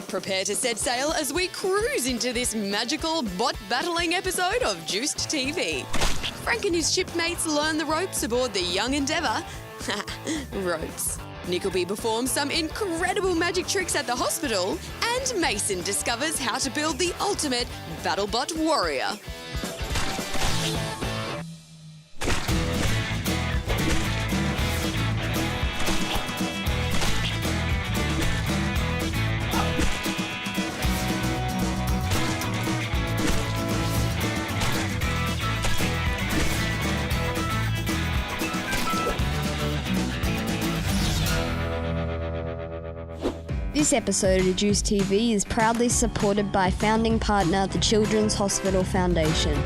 Prepare to set sail as we cruise into this magical bot-battling episode of Juiced TV. Frank and his shipmates learn the ropes aboard the Young Endeavour. Ropes. Nickleby performs some incredible magic tricks at the hospital, and Mason discovers how to build the ultimate BattleBot warrior. This episode of Juice TV is proudly supported by founding partner, the Children's Hospital Foundation.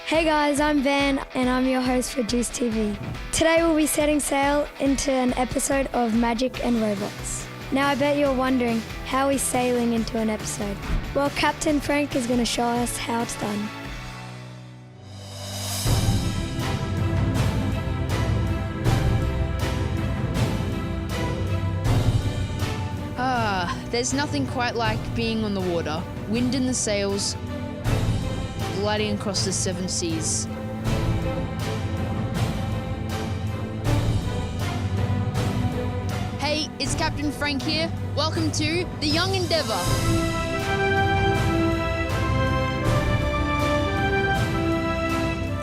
Hey guys, I'm Van and I'm your host for Juice TV. Today we'll be setting sail into an episode of Magic and Robots. Now I bet you're wondering, how are we sailing into an episode? Well, Captain Frank is going to show us how it's done. There's nothing quite like being on the water, wind in the sails, gliding across the seven seas. Hey, it's Captain Frank here. Welcome to the Young Endeavour.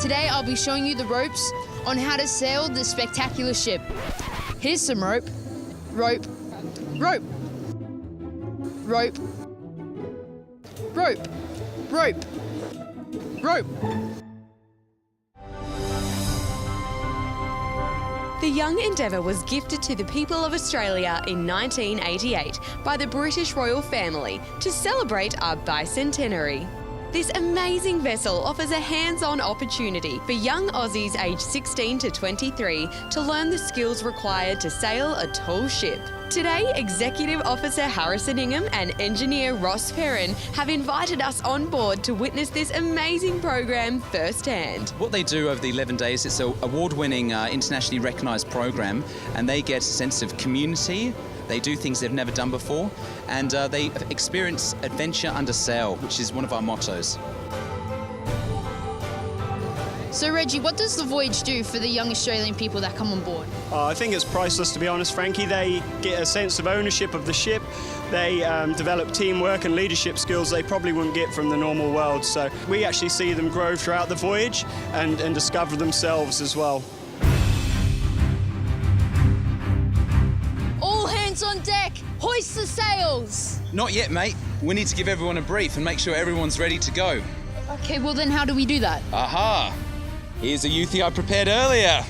Today I'll be showing you the ropes on how to sail this spectacular ship. Here's some rope, rope, rope. Rope, rope, rope, rope. The Young Endeavour was gifted to the people of Australia in 1988 by the British royal family to celebrate our bicentenary. This amazing vessel offers a hands-on opportunity for young Aussies aged 16 to 23 to learn the skills required to sail a tall ship. Today, Executive Officer Harrison Ingham and Engineer Ross Perrin have invited us on board to witness this amazing program firsthand. What they do over the 11 days, it's an award-winning, internationally recognised program, and they get a sense of community. They do things they've never done before, and they experience adventure under sail, which is one of our mottos. So Reggie, what does the voyage do for the young Australian people that come on board? I think it's priceless, to be honest, Frankie. They get a sense of ownership of the ship. They develop teamwork and leadership skills they probably wouldn't get from the normal world. So we actually see them grow throughout the voyage and discover themselves as well. All hands on deck! Hoist the sails! Not yet, mate. We need to give everyone a brief and make sure everyone's ready to go. Okay, well then how do we do that? Aha! Here's a youthy I prepared earlier.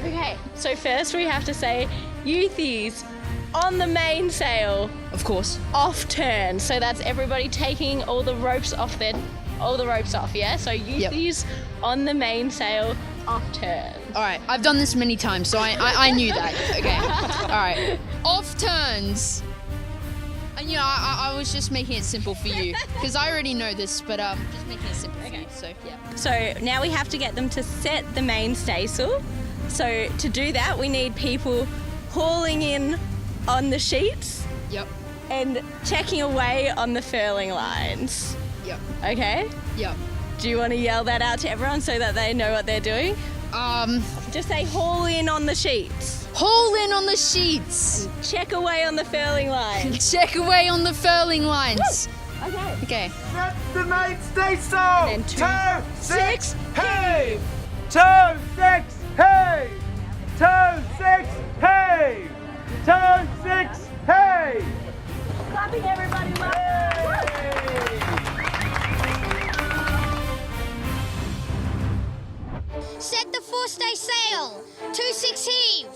Okay, so first we have to say youthies on the mainsail. Of course. Off turn. So that's everybody taking all the ropes off, yeah? So youthies on the mainsail, off turn. All right, I've done this many times, so I knew that. Okay, all right. Off turns. And I was just making it simple for you, because I already know this, but just making it simple for you, so yeah. So now we have to get them to set the mainstaysail. So to do that, we need people hauling in on the sheets. Yep. And checking away on the furling lines. Yep. Okay? Yep. Do you want to yell that out to everyone so that they know what they're doing? Just say haul in on the sheets. Haul in on the sheets. Check away on the furling lines. Check away on the furling lines. Okay. Set the mainstaysail. And then Toe, six, heave. Toe, six, heave. Toe, six, heave. Toe, six, heave. Clapping everybody Set the forestay sail. 2-6 heave.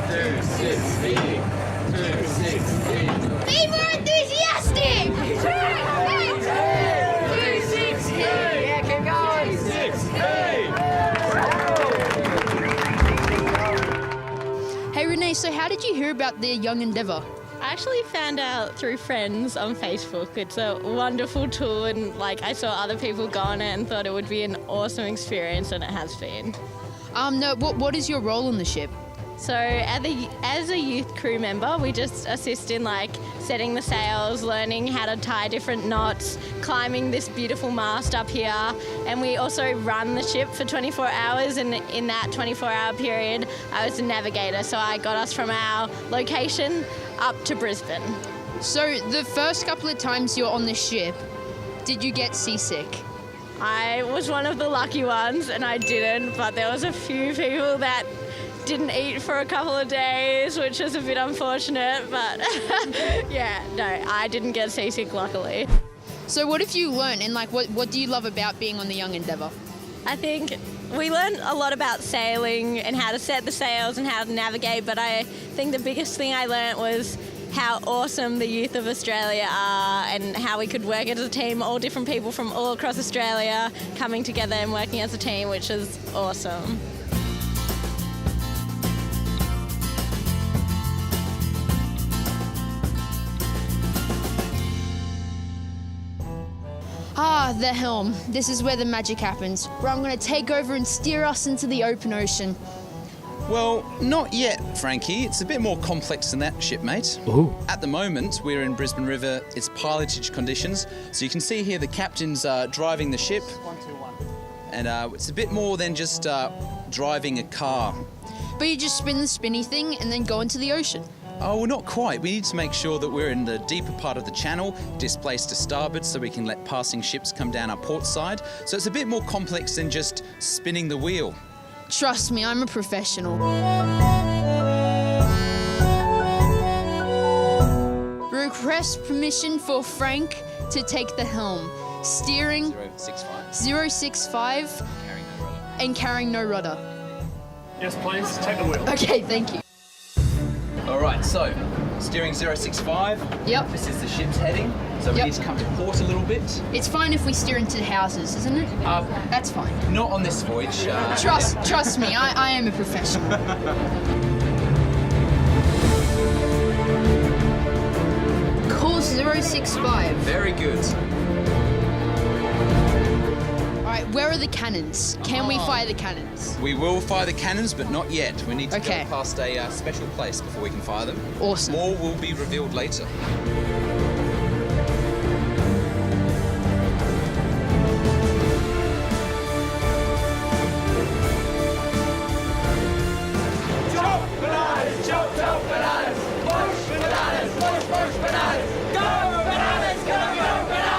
2-6 heave. 2-6 heave. Be more enthusiastic. 2-6 heave. Yeah, keep going. 2-6 heave. Hey Renee, so how did you hear about the Young Endeavour? I actually found out through friends on Facebook. It's a wonderful tool, and I saw other people go on it and thought it would be an awesome experience, and it has been. No, what is your role on the ship? So as a youth crew member, we just assist in like setting the sails, learning how to tie different knots, climbing this beautiful mast up here, and we also run the ship for 24 hours, and in that 24-hour period I was the navigator, so I got us from our location up to Brisbane. So the first couple of times you were on the ship, did you get seasick? I was one of the lucky ones and I didn't, but there was a few people that didn't eat for a couple of days, which was a bit unfortunate, but yeah, no, I didn't get seasick, luckily. So what have you learned, and like what do you love about being on the Young Endeavour? I think we learned a lot about sailing and how to set the sails and how to navigate, but I think the biggest thing I learned was how awesome the youth of Australia are and how we could work as a team, all different people from all across Australia coming together and working as a team, which is awesome. Ah, the helm. This is where the magic happens, where I'm going to take over and steer us into the open ocean. Well, not yet, Frankie. It's a bit more complex than that, shipmate. Ooh. At the moment, we're in Brisbane River. It's pilotage conditions. So you can see here the captain's driving the ship. 121. And it's a bit more than just driving a car. But you just spin the spinny thing and then go into the ocean. Oh, well, not quite. We need to make sure that we're in the deeper part of the channel, displaced to starboard, so we can let passing ships come down our port side. So it's a bit more complex than just spinning the wheel. Trust me, I'm a professional. Request permission for Frank to take the helm. Steering 065 and carrying no rudder. Yes, please. Take the wheel. Okay, thank you. All right, so steering 065. Yep. This is the ship's heading, so we need to come to port a little bit. It's fine if we steer into the houses, isn't it? That's fine. Not on this voyage. Trust me, I am a professional. Course 065. Very good. Alright, where are the cannons? Can we fire the cannons? We will fire the cannons, but not yet. We need to Okay. go past a special place before we can fire them. Awesome. More will be revealed later. Jump bananas, jump, jump bananas. Push bananas, push bananas. Go bananas, go bananas.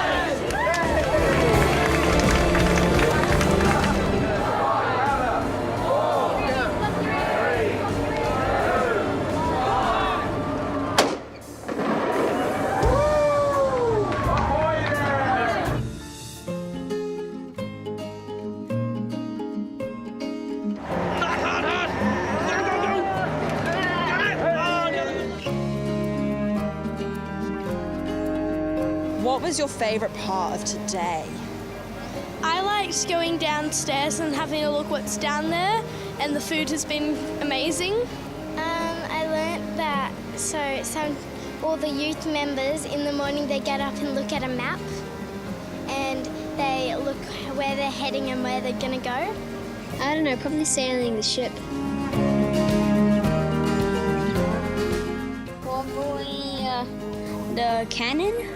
What was your favourite part of today? I liked going downstairs and having a look what's down there, and the food has been amazing. I learnt that all the youth members in the morning they get up and look at a map and they look where they're heading and where they're gonna go. I don't know, probably sailing the ship. Probably the cannon.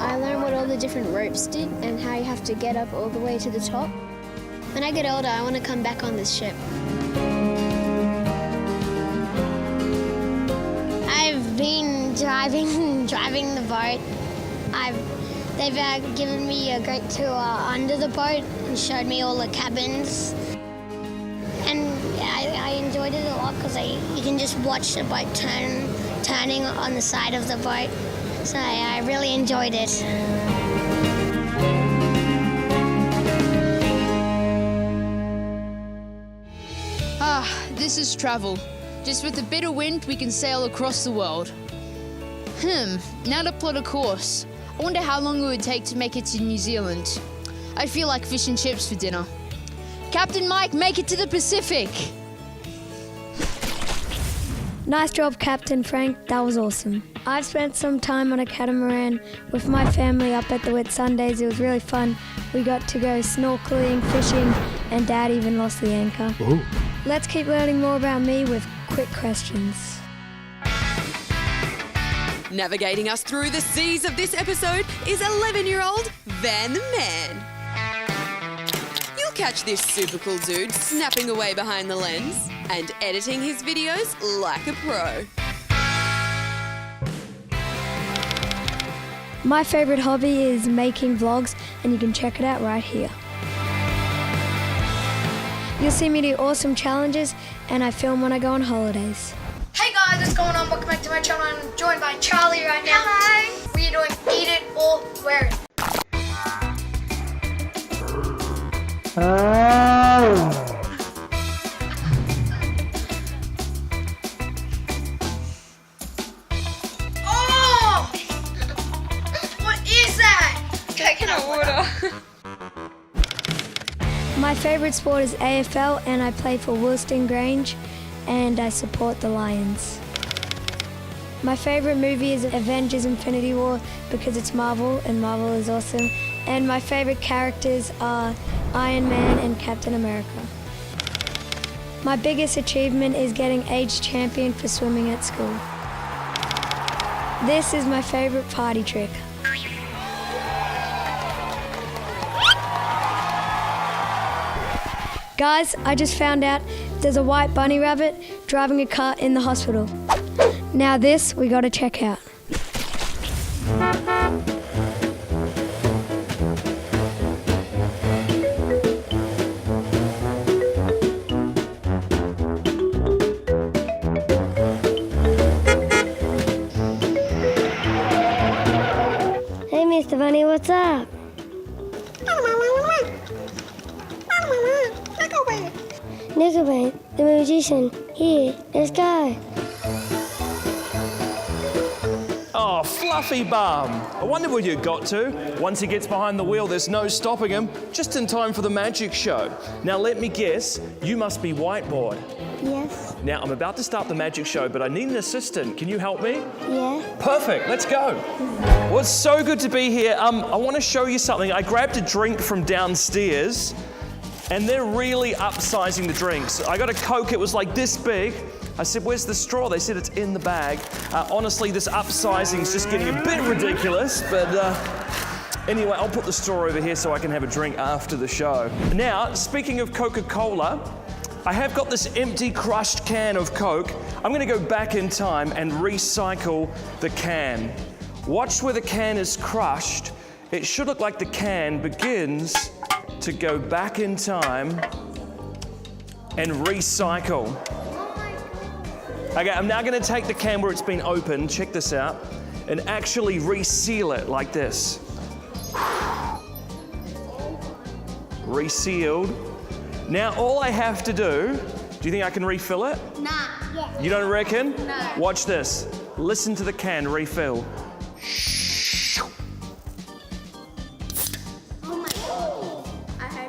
I learned what all the different ropes did and how you have to get up all the way to the top. When I get older, I want to come back on this ship. I've been driving the boat. They've given me a great tour under the boat and showed me all the cabins. And I enjoyed it a lot because you can just watch the boat turning on the side of the boat. So I really enjoyed it. This is travel. Just with a bit of wind, we can sail across the world. Now to plot a course. I wonder how long it would take to make it to New Zealand. I feel like fish and chips for dinner. Captain Mike, make it to the Pacific! Nice job, Captain Frank. That was awesome. I've spent some time on a catamaran with my family up at the Whitsundays. It was really fun. We got to go snorkeling, fishing, and Dad even lost the anchor. Ooh. Let's keep learning more about me with quick questions. Navigating us through the seas of this episode is 11-year-old Van the Man. You'll catch this super cool dude snapping away behind the lens and editing his videos like a pro. My favourite hobby is making vlogs, and you can check it out right here. You'll see me do awesome challenges, and I film when I go on holidays. Hey guys, what's going on? Welcome back to my channel. I'm joined by Charlie right now. Hi! We are doing Eat It or Wear It. Oh! What is that? Coconut water. My favourite sport is AFL, and I play for Wilston Grange, and I support the Lions. My favourite movie is Avengers Infinity War because it's Marvel, and Marvel is awesome. And my favourite characters are Ironman and Captain America. My biggest achievement is getting age champion for swimming at school. This is my favourite party trick. Guys, I just found out there's a white bunny rabbit driving a car in the hospital. Now this we gotta check out. Hey, Mr. Bunny, what's up? Nickleby, the magician. Here, let's go. Oh, Fluffy Bum. I wonder where you got to. Once he gets behind the wheel, there's no stopping him. Just in time for the magic show. Now, let me guess, you must be whiteboard. Yes. Now, I'm about to start the magic show, but I need an assistant. Can you help me? Yeah. Perfect, let's go. Well, it's so good to be here. I want to show you something. I grabbed a drink from downstairs, and they're really upsizing the drinks. I got a Coke, it was like this big. I said, where's the straw? They said it's in the bag. Honestly, this upsizing is just getting a bit ridiculous, but anyway, I'll put the straw over here so I can have a drink after the show. Now, speaking of Coca-Cola, I have got this empty crushed can of Coke. I'm gonna go back in time and recycle the can. Watch where the can is crushed. It should look like the can begins to go back in time and recycle. Okay, I'm now gonna take the can where it's been opened, check this out, and actually reseal it like this. Resealed. Now all I have to do you think I can refill it? Nah. Yeah. You don't reckon? No. Watch this. Listen to the can refill.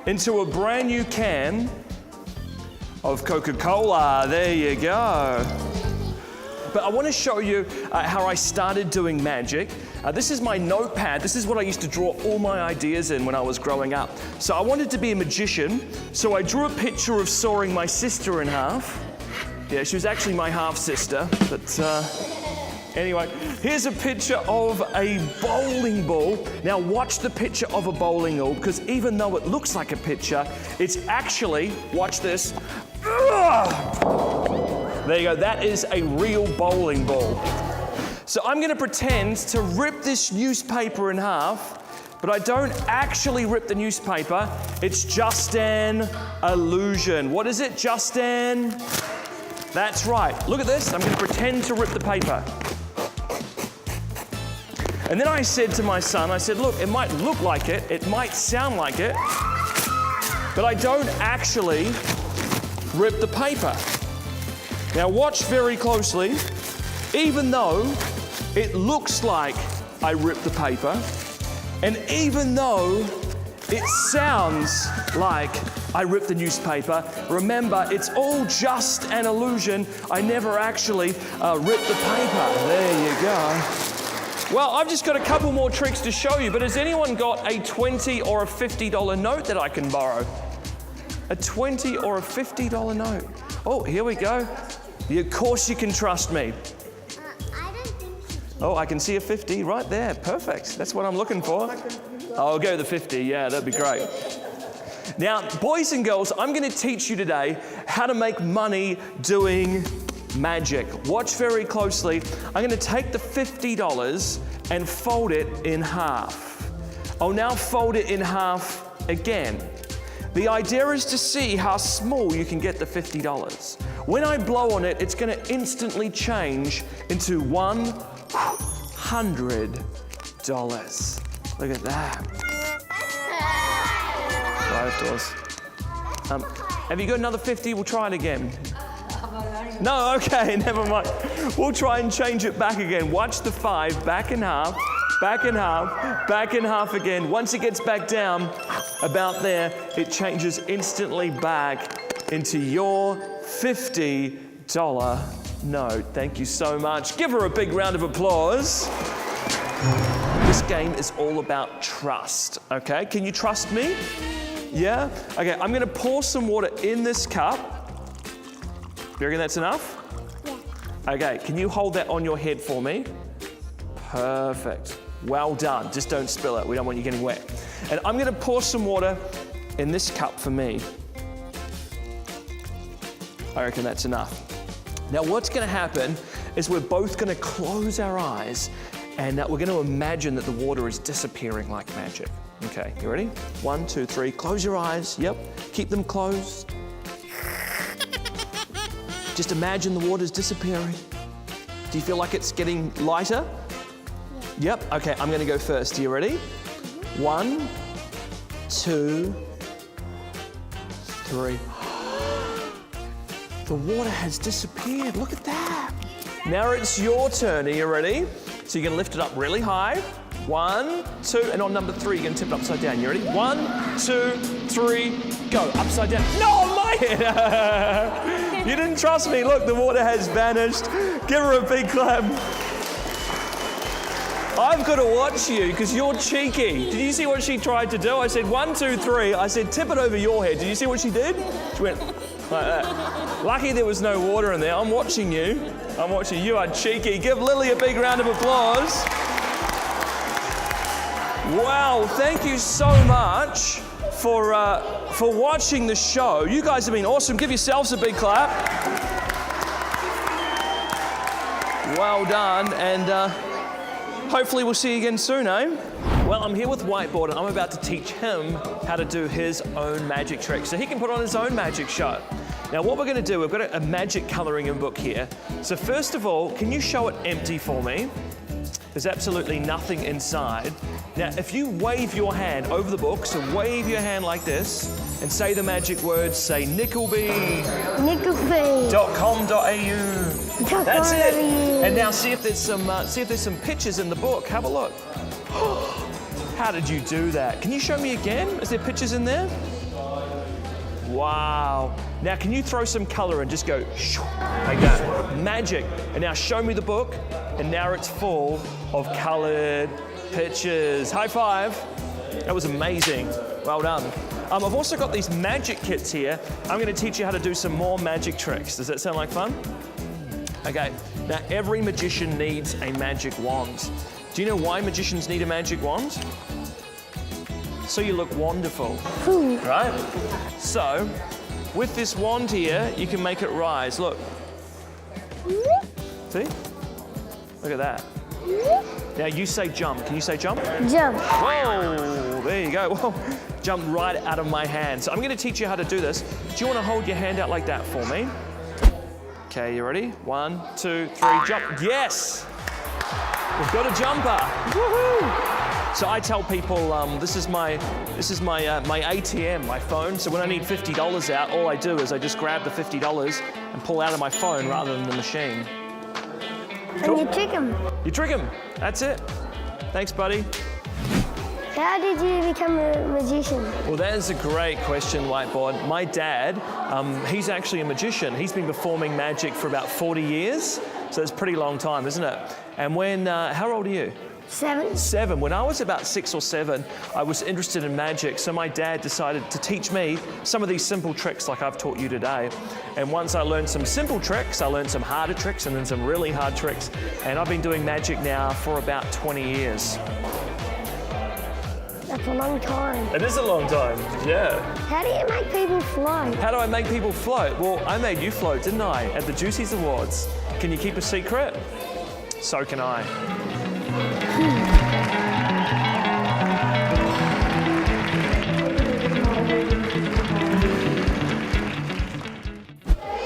Into a brand new can of Coca-Cola. There you go. But I want to show you how I started doing magic. This is my notepad. This is what I used to draw all my ideas in when I was growing up. So I wanted to be a magician, so I drew a picture of sawing my sister in half. Yeah, she was actually my half-sister, but anyway, here's a picture of a bowling ball. Now watch the picture of a bowling ball, because even though it looks like a picture, it's actually, watch this. There you go, that is a real bowling ball. So I'm gonna pretend to rip this newspaper in half, but I don't actually rip the newspaper. It's just an illusion. What is it, Justin? That's right. Look at this. I'm going to pretend to rip the paper. And then I said to my son, I said, look, it might look like it, it might sound like it, but I don't actually rip the paper. Now watch very closely. Even though it looks like I ripped the paper, and even though it sounds like I ripped the newspaper, remember, it's all just an illusion. I never actually ripped the paper. There you go. Well, I've just got a couple more tricks to show you, but has anyone got a $20 or a $50 note that I can borrow? a $20 or a $50 note? Oh, here we go. Of course you can trust me. I don't think you can. Oh, I can see a 50 right there. Perfect. That's what I'm looking for. I'll go the 50. Yeah, that'd be great. Now, boys and girls, I'm going to teach you today how to make money doing magic. Watch very closely. I'm going to take the $50 and fold it in half. I'll now fold it in half again. The idea is to see how small you can get the $50. When I blow on it, it's going to instantly change into $100. Look at that. $5. Have you got another 50? We'll try it again. No, okay, never mind. We'll try and change it back again. Watch the 5, back in half, back in half, back in half again. Once it gets back down, about there, it changes instantly back into your $50 note. Thank you so much. Give her a big round of applause. This game is all about trust, okay? Can you trust me? Yeah? Okay, I'm gonna pour some water in this cup. You reckon that's enough? Yeah. Okay, can you hold that on your head for me? Perfect. Well done. Just don't spill it. We don't want you getting wet. And I'm gonna pour some water in this cup for me. I reckon that's enough. Now what's gonna happen is we're both gonna close our eyes and we're gonna imagine that the water is disappearing like magic. Okay, you ready? 1, 2, 3, close your eyes. Yep, keep them closed. Just imagine the water's disappearing. Do you feel like it's getting lighter? Yeah. Yep, okay, I'm gonna go first. Are you ready? 1, 2, 3. The water has disappeared, look at that. Now it's your turn, are you ready? So you're gonna lift it up really high. 1, 2, and on number 3, you're gonna tip it upside down. You ready? 1, 2, 3, go. Upside down. No, on my head! You didn't trust me. Look, the water has vanished. Give her a big clap. I've got to watch you because you're cheeky. Did you see what she tried to do? I said 1, 2, 3. I said tip it over your head. Did you see what she did? She went like that. Lucky there was no water in there. I'm watching you. I'm watching you. You are cheeky. Give Lily a big round of applause. Wow, thank you so much for watching the show. You guys have been awesome. Give yourselves a big clap. Well done, and hopefully we'll see you again soon, eh? Well, I'm here with Whiteboard, and I'm about to teach him how to do his own magic trick so he can put on his own magic show. Now, what we're going to do, we've got a magic colouring in book here. So first of all, can you show it empty for me? There's absolutely nothing inside. Now, if you wave your hand over the book, so wave your hand like this, and say the magic words, say Nickleby. Nickleby.com.au. That's it. And now see if there's some pictures in the book. Have a look. How did you do that? Can you show me again? Is there pictures in there? Wow. Now, can you throw some color and just go like that? Magic. And now show me the book. And now it's full of colored pictures. High five. That was amazing. Well done. I've also got these magic kits here. I'm going to teach you how to do some more magic tricks. Does that sound like fun? Okay. Now, every magician needs a magic wand. Do you know why magicians need a magic wand? So you look wonderful, right? So, with this wand here, you can make it rise. Look. See? Look at that. Now you say jump. Can you say jump? Jump. Whoa, there you go. Whoa. Jump right out of my hand. So I'm going to teach you how to do this. Do you want to hold your hand out like that for me? Okay, you ready? 1, 2, 3, jump. Yes! We've got a jumper. Woohoo! So I tell people this is my ATM, my phone. So when I need $50 out, all I do is I just grab the $50 and pull out of my phone rather than the machine. Cool. And you trick him. You trick him. That's it. Thanks, buddy. How did you become a magician? Well, that is a great question, Whiteboard. My dad, he's actually a magician. He's been performing magic for about 40 years. So it's a pretty long time, isn't it? And when, how old are you? 7. 7. When I was about 6 or 7, I was interested in magic, so my dad decided to teach me some of these simple tricks like I've taught you today. And once I learned some simple tricks, I learned some harder tricks and then some really hard tricks. And I've been doing magic now for about 20 years. That's a long time. It is a long time, yeah. How do you make people float? How do I make people float? Well, I made you float, didn't I, at the Juicies Awards? Can you keep a secret? So can I.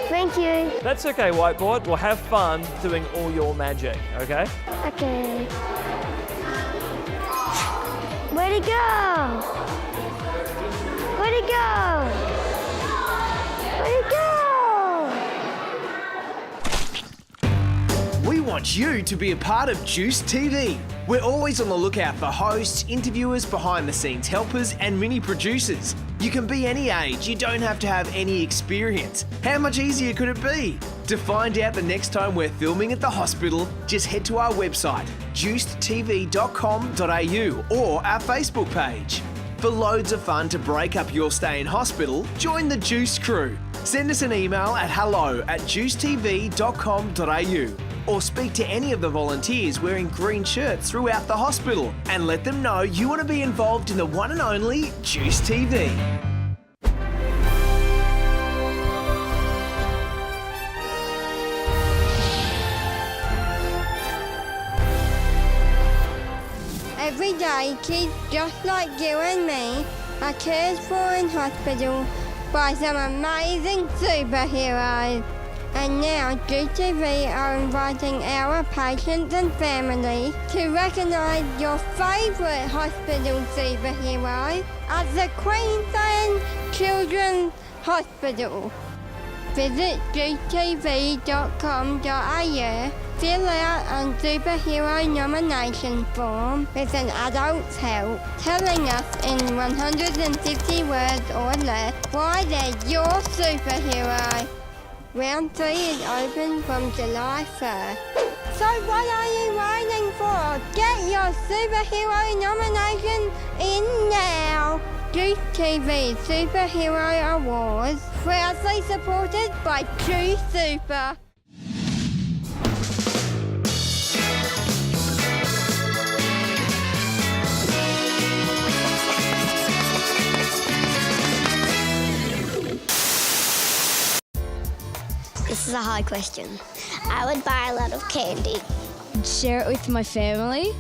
Thank you. That's okay, whiteboard. We'll have fun doing all your magic, okay? Okay. Where'd he go? Where'd he go? Where'd he go? We want you to be a part of Juice TV. We're always on the lookout for hosts, interviewers, behind-the-scenes helpers, and mini producers. You can be any age, you don't have to have any experience. How much easier could it be? To find out the next time we're filming at the hospital, just head to our website, juicedtv.com.au, or our Facebook page. For loads of fun to break up your stay in hospital, join the Juice crew. Send us an email at hello@juicetv.com.au. Or speak to any of the volunteers wearing green shirts throughout the hospital and let them know you want to be involved in the one and only Juice TV. Every day, kids just like you and me are cared for in hospital by some amazing superheroes. And now GTV are inviting our patients and families to recognise your favourite hospital superhero at the Queensland Children's Hospital. Visit gtv.com.au, fill out a superhero nomination form with an adult's help, telling us in 150 words or less why they're your superhero. Round 3 is open from July 1st. So what are you waiting for? Get your superhero nomination in now! Juice TV Superhero Awards, proudly supported by Juice Super. This is a hard question. I would buy a lot of candy. Share it with my family.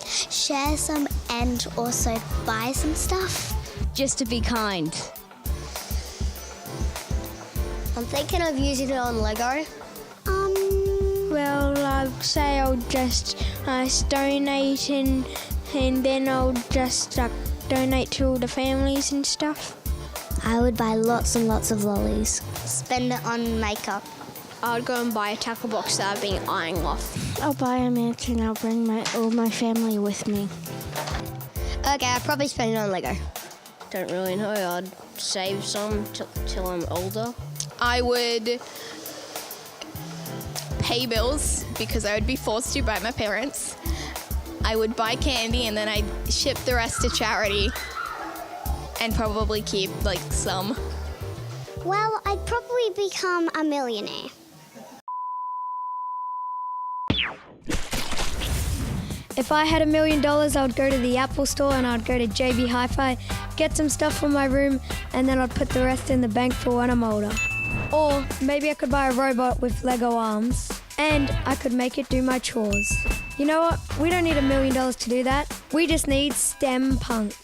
Share some and also buy some stuff. Just to be kind. I'm thinking of using it on Lego. Well, I'd say I'll just donate and then I'll just donate to all the families and stuff. I would buy lots and lots of lollies. Spend it on makeup. I would go and buy a tackle box that I've been eyeing off. I'll buy a mansion and I'll bring all my family with me. Okay, I'll probably spend it on Lego. Don't really know. I'd save some till I'm older. I would pay bills because I would be forced to by my parents. I would buy candy and then I'd ship the rest to charity and probably keep some. Well, I'd probably become a millionaire. If I had $1 million, I would go to the Apple store and I'd go to JB Hi-Fi, get some stuff for my room, and then I'd put the rest in the bank for when I'm older. Or maybe I could buy a robot with Lego arms and I could make it do my chores. You know what? We don't need $1 million to do that. We just need STEM punks.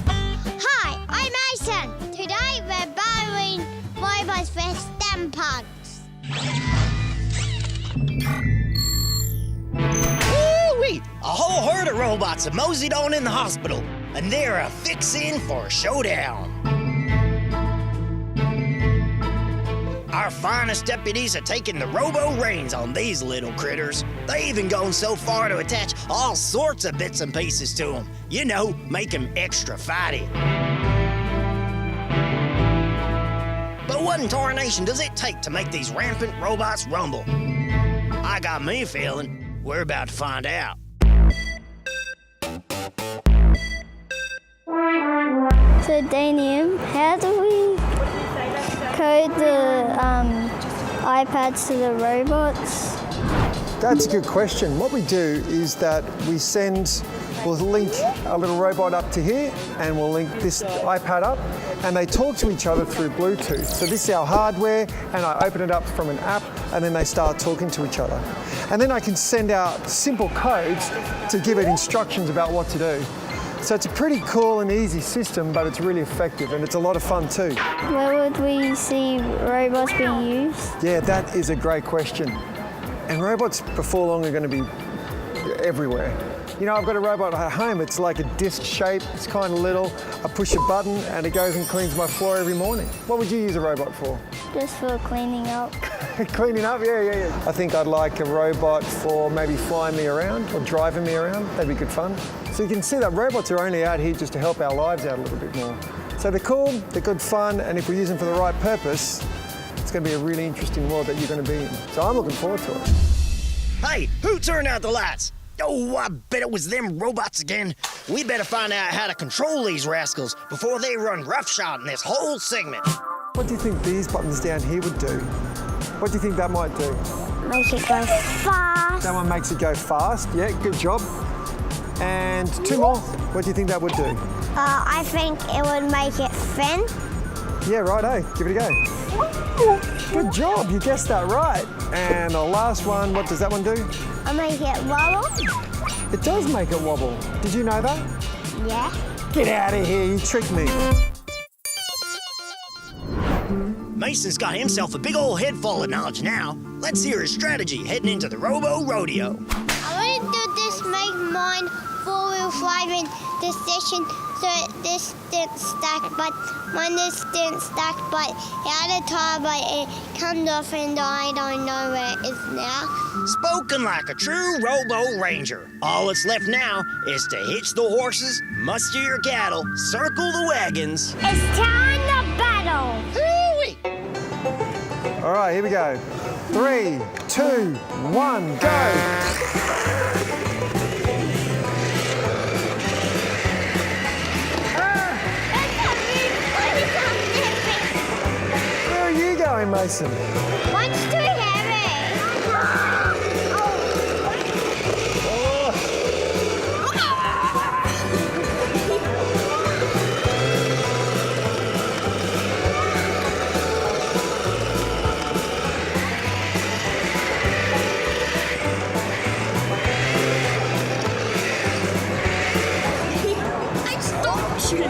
Hi, I'm Mason. Today we're buying robots for STEM punks. Woo-wee! A whole herd of robots have moseyed on in the hospital, and they're a fixin' for a showdown. Our finest deputies are taking the robo-reins on these little critters. They even gone so far to attach all sorts of bits and pieces to them. You know, make them extra fighty. But what What in tarnation does it take to make these rampant robots rumble? I got me feeling we're about to find out. So, Daniel, how do we code the iPads to the robots? That's a good question. What we do is that we'll link a little robot up to here and we'll link this iPad up and they talk to each other through Bluetooth. So this is our hardware and I open it up from an app and then they start talking to each other. And then I can send out simple codes to give it instructions about what to do. So it's a pretty cool and easy system, but it's really effective and it's a lot of fun too. Where would we see robots being used? Yeah, that is a great question. And robots before long are going to be everywhere. You know, I've got a robot at home. It's like a disc shape. It's kind of little. I push a button and it goes and cleans my floor every morning. What would you use a robot for? Just for cleaning up. Cleaning up? Yeah. I think I'd like a robot for maybe flying me around or driving me around. That'd be good fun. So you can see that robots are only out here just to help our lives out a little bit more. So they're cool, they're good fun, and if we use them for the right purpose, it's going to be a really interesting world that you're going to be in. So I'm looking forward to it. Hey, who turned out the lights? Oh, I bet it was them robots again. We better find out how to control these rascals before they run roughshod in this whole segment. What do you think these buttons down here would do? What do you think that might do? Make it go fast. That one makes it go fast. Yeah, good job. And two more. What do you think that would do? I think it would make it thin. Yeah, right, give it a go. Good job, you guessed that right. And the last one, what does that one do? I make it wobble. It does make it wobble. Did you know that? Yeah. Get out of here, you tricked me. Mason's got himself a big old head full of knowledge now. Let's hear his strategy heading into the Robo Rodeo. I want to do this, make mine four-wheel drive in this station so this didn't stack, but mine this didn't stack, but it had a tire, but it comes off and I don't know where it is now. Spoken like a true Robo Ranger. All that's left now is to hitch the horses, muster your cattle, circle the wagons. It's time to battle. All right, here we go. 3, 2, 1, go. Where are you going, Mason? Mine's too heavy. I stopped you.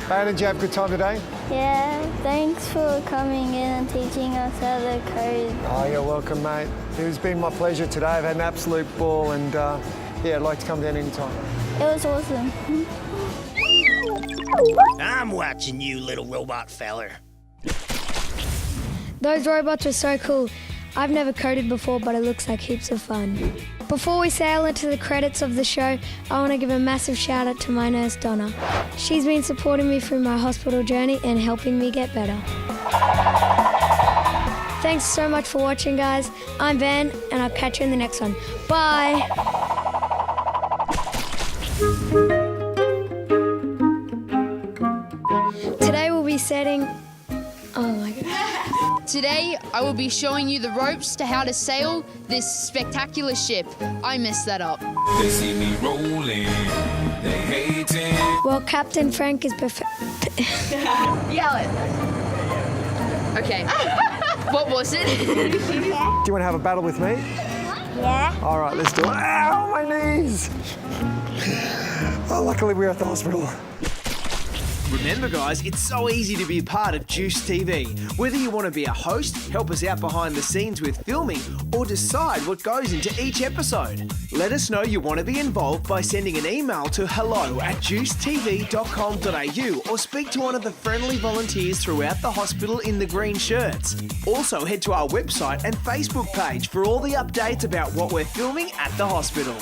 Hey, did you have a good time today? Yeah, thanks for coming in and teaching us how to code. Oh, you're welcome, mate. It's been my pleasure today. I've had an absolute ball and yeah, I'd like to come down anytime. It was awesome. I'm watching you, little robot feller. Those robots are so cool. I've never coded before, but it looks like heaps of fun. Before we sail into the credits of the show, I want to give a massive shout out to my nurse, Donna. She's been supporting me through my hospital journey and helping me get better. Thanks so much for watching, guys. I'm Van, and I'll catch you in the next one. Bye. Today we'll be setting... Oh my God. Today, I will be showing you the ropes to how to sail this spectacular ship. I messed that up. They see me rolling, they hate it. Well, Captain Frank is perfect. Yell it. Okay. What was it? Do you want to have a battle with me? Yeah. All right, let's do it. Ow, my knees! Oh, luckily we're at the hospital. Remember guys, it's so easy to be a part of Juice TV. Whether you want to be a host, help us out behind the scenes with filming, or decide what goes into each episode. Let us know you want to be involved by sending an email to hello@juicetv.com.au or speak to one of the friendly volunteers throughout the hospital in the green shirts. Also head to our website and Facebook page for all the updates about what we're filming at the hospital.